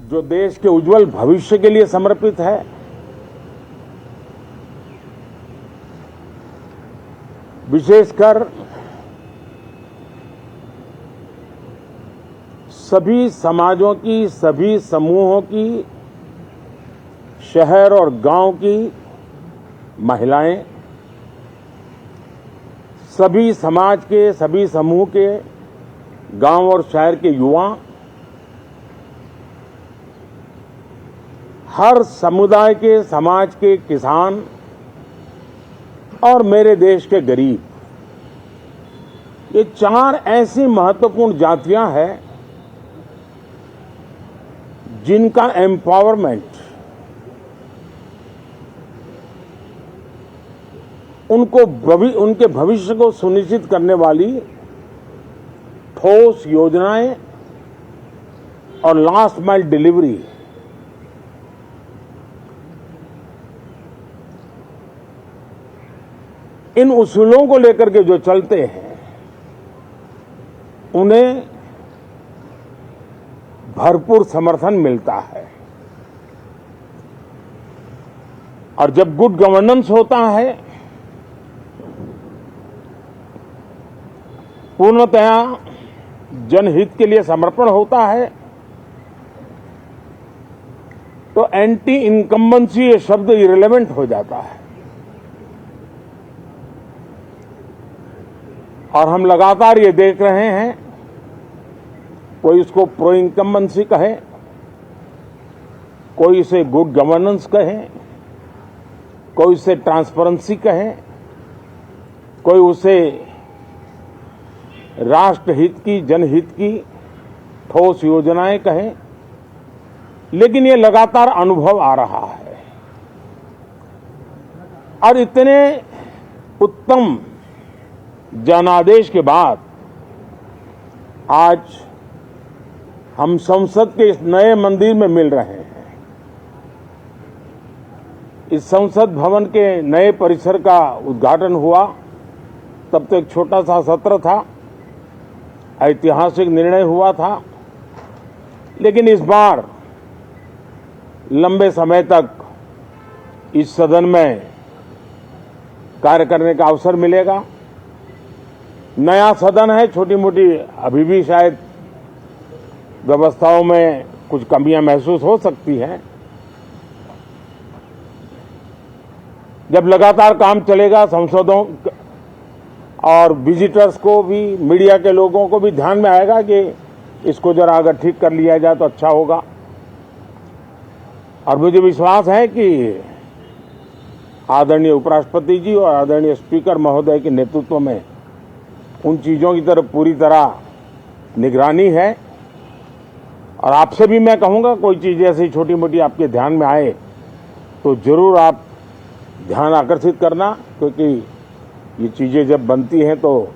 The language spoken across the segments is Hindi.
जो देश के उज्जवल भविष्य के लिए समर्पित है, विशेषकर सभी समाजों की, सभी समूहों की, शहर और गांव की महिलाएं, सभी समाज के, सभी समूह के, गांव और शहर के युवा, हर समुदाय के, समाज के किसान और मेरे देश के गरीब, ये चार ऐसी महत्वपूर्ण जातियां हैं जिनका एम्पावरमेंट, उनके भविष्य को सुनिश्चित करने वाली ठोस योजनाएं और लास्ट माइल डिलीवरी, इन उसूलों को लेकर के जो चलते हैं, उन्हें भरपूर समर्थन मिलता है। और जब गुड गवर्नेंस होता है, पूर्णतया जनहित के लिए समर्पण होता है, तो एंटी इनकम्बेंसी ये शब्द इरेलेवेंट हो जाता है। और हम लगातार ये देख रहे हैं, कोई इसको प्रो इनकम्बेंसी कहे, कोई इसे गुड गवर्नेंस कहे, कोई इसे ट्रांसपेरेंसी कहे, कोई उसे राष्ट्रहित की, जनहित की ठोस योजनाएं कहें, लेकिन ये लगातार अनुभव आ रहा है। और इतने उत्तम जनादेश के बाद आज हम संसद के इस नए मंदिर में मिल रहे हैं। इस संसद भवन के नए परिसर का उद्घाटन हुआ, तब तो एक छोटा सा सत्र था, ऐतिहासिक निर्णय हुआ था, लेकिन इस बार लंबे समय तक इस सदन में कार्य करने का अवसर मिलेगा। नया सदन है, छोटी मोटी अभी भी शायद व्यवस्थाओं में कुछ कमियां महसूस हो सकती हैं। जब लगातार काम चलेगा, सांसदों और विजिटर्स को भी, मीडिया के लोगों को भी ध्यान में आएगा कि इसको जरा अगर ठीक कर लिया जाए तो अच्छा होगा। और मुझे विश्वास है कि आदरणीय उपराष्ट्रपति जी और आदरणीय स्पीकर महोदय के नेतृत्व में उन चीजों की तरफ पूरी तरह निगरानी है। और आपसे भी मैं कहूंगा, कोई चीज ऐसी छोटी मोटी आपके ध्यान में आए तो जरूर आप ध्यान आकर्षित करना, क्योंकि ये चीजें जब बनती हैं तो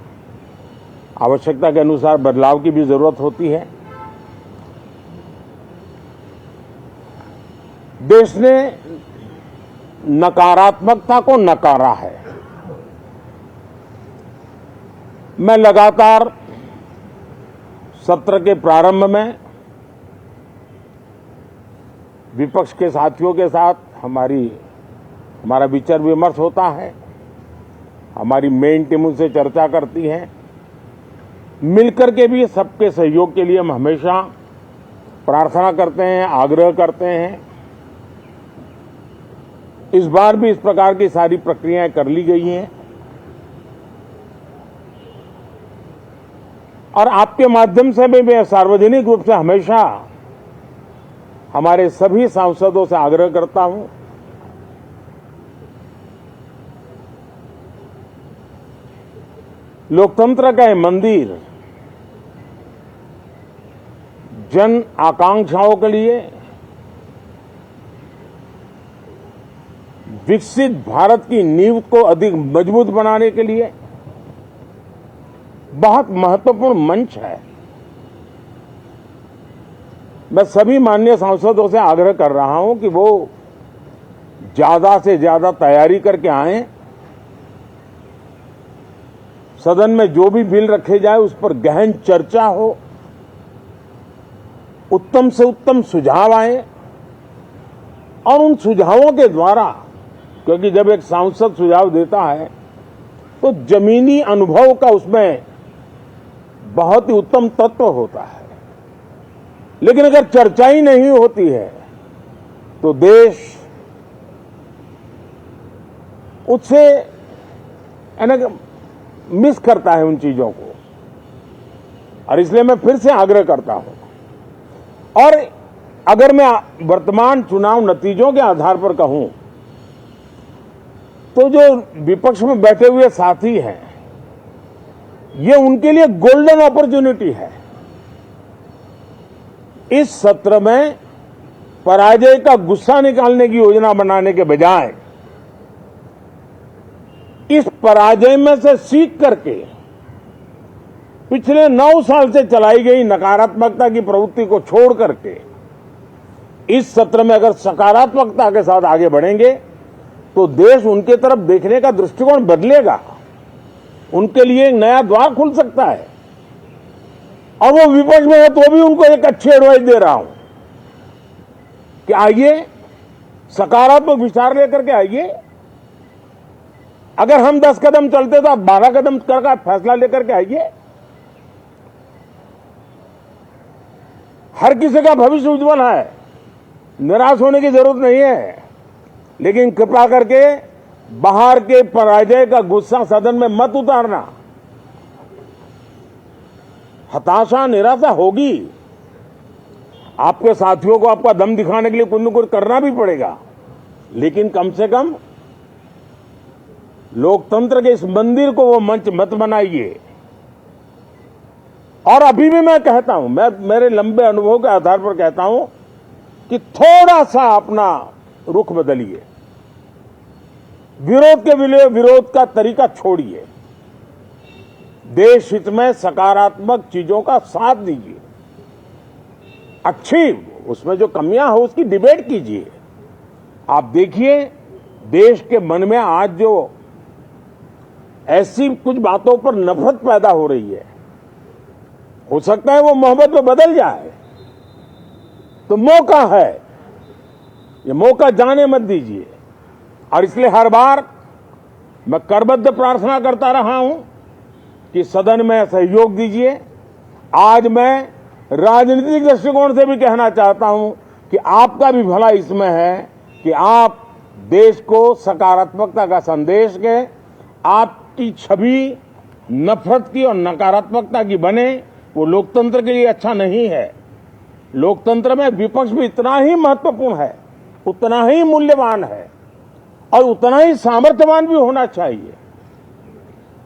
आवश्यकता के अनुसार बदलाव की भी जरूरत होती है। देश ने नकारात्मकता को नकारा है। मैं लगातार सत्र के प्रारंभ में विपक्ष के साथियों के साथ हमारा विचार विमर्श होता है, हमारी मेन टीम उनसे चर्चा करती है, मिलकर के भी सबके सहयोग के लिए हम हमेशा प्रार्थना करते हैं, आग्रह करते हैं। इस बार भी इस प्रकार की सारी प्रक्रियाएं कर ली गई हैं और आपके माध्यम से भी मैं सार्वजनिक रूप से हमेशा हमारे सभी सांसदों से आग्रह करता हूं, लोकतंत्र का ये मंदिर जन आकांक्षाओं के लिए, विकसित भारत की नींव को अधिक मजबूत बनाने के लिए बहुत महत्वपूर्ण मंच है। मैं सभी माननीय सांसदों से आग्रह कर रहा हूं कि वो ज्यादा से ज्यादा तैयारी करके आएं, सदन में जो भी बिल रखे जाए उस पर गहन चर्चा हो उत्तम से उत्तम सुझाव आए और उन सुझावों के द्वारा, क्योंकि जब एक सांसद सुझाव देता है तो जमीनी अनुभव का उसमें बहुत ही उत्तम तत्व होता है, लेकिन अगर चर्चा ही नहीं होती है तो देश उससे मिस करता है उन चीजों को। और इसलिए मैं फिर से आग्रह करता हूं, और अगर मैं वर्तमान चुनाव नतीजों के आधार पर कहूं तो जो विपक्ष में बैठे हुए साथी हैं, ये उनके लिए गोल्डन अपॉर्चुनिटी है। इस सत्र में पराजय का गुस्सा निकालने की योजना बनाने के बजाय इस पराजय में से सीख करके पिछले 9 साल से चलाई गई नकारात्मकता की प्रवृत्ति को छोड़ करके इस सत्र में अगर सकारात्मकता के साथ आगे बढ़ेंगे तो देश उनके तरफ देखने का दृष्टिकोण बदलेगा, उनके लिए एक नया द्वार खुल सकता है। और वो विपक्ष में है तो भी उनको एक अच्छी एडवाइस दे रहा हूं कि आइए सकारात्मक विचार लेकर के आइए। अगर हम 10 कदम चलते तो आप 12 कदम करके फैसला लेकर के आइए। हर किसी का भविष्य उज्जवल है, निराश होने की जरूरत नहीं है, लेकिन कृपा करके बाहर के पराजय का गुस्सा सदन में मत उतारना। हताशा निराशा होगी, आपके साथियों को आपका दम दिखाने के लिए कुछ न कुछ करना भी पड़ेगा, लेकिन कम से कम लोकतंत्र के इस मंदिर को वो मंच मत बनाइए। और अभी भी मैं कहता हूं, मैं मेरे लंबे अनुभव के आधार पर कहता हूं कि थोड़ा सा अपना रुख बदलिए, विरोध के लिए विरोध का तरीका छोड़िए, देश हित में सकारात्मक चीजों का साथ दीजिए, अच्छी उसमें जो कमियां हो उसकी डिबेट कीजिए। आप देखिए देश के मन में आज जो ऐसी कुछ बातों पर नफरत पैदा हो रही है, हो सकता है वो मोहब्बत में बदल जाए, तो मौका है, ये मौका जाने मत दीजिए। और इसलिए हर बार मैं करबद्ध प्रार्थना करता रहा हूं कि सदन में सहयोग दीजिए। आज मैं राजनीतिक दृष्टिकोण से भी कहना चाहता हूं कि आपका भी भला इसमें है कि आप देश को सकारात्मकता का संदेश दें, आपकी छवि नफरत की और नकारात्मकता की बने, वो लोकतंत्र के लिए अच्छा नहीं है। लोकतंत्र में विपक्ष भी इतना ही महत्वपूर्ण है, उतना ही मूल्यवान है और उतना ही सामर्थ्यवान भी होना चाहिए।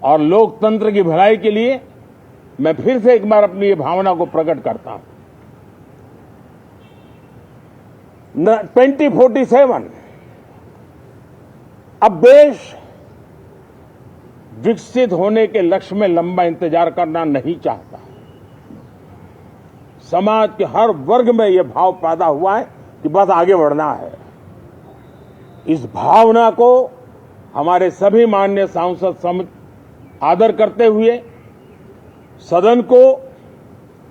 और लोकतंत्र की भलाई के लिए मैं फिर से एक बार अपनी ये भावना को प्रकट करता हूं। 2047 अब देश विकसित होने के लक्ष्य में लंबा इंतजार करना नहीं चाहता। समाज के हर वर्ग में यह भाव पैदा हुआ है कि बस आगे बढ़ना है। इस भावना को हमारे सभी माननीय सांसद आदर करते हुए सदन को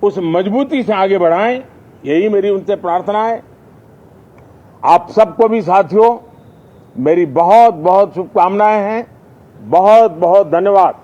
उस मजबूती से आगे बढ़ाएं, यही मेरी उनसे प्रार्थना है। आप सबको भी साथियों मेरी बहुत बहुत शुभकामनाएं हैं। बहुत बहुत धन्यवाद।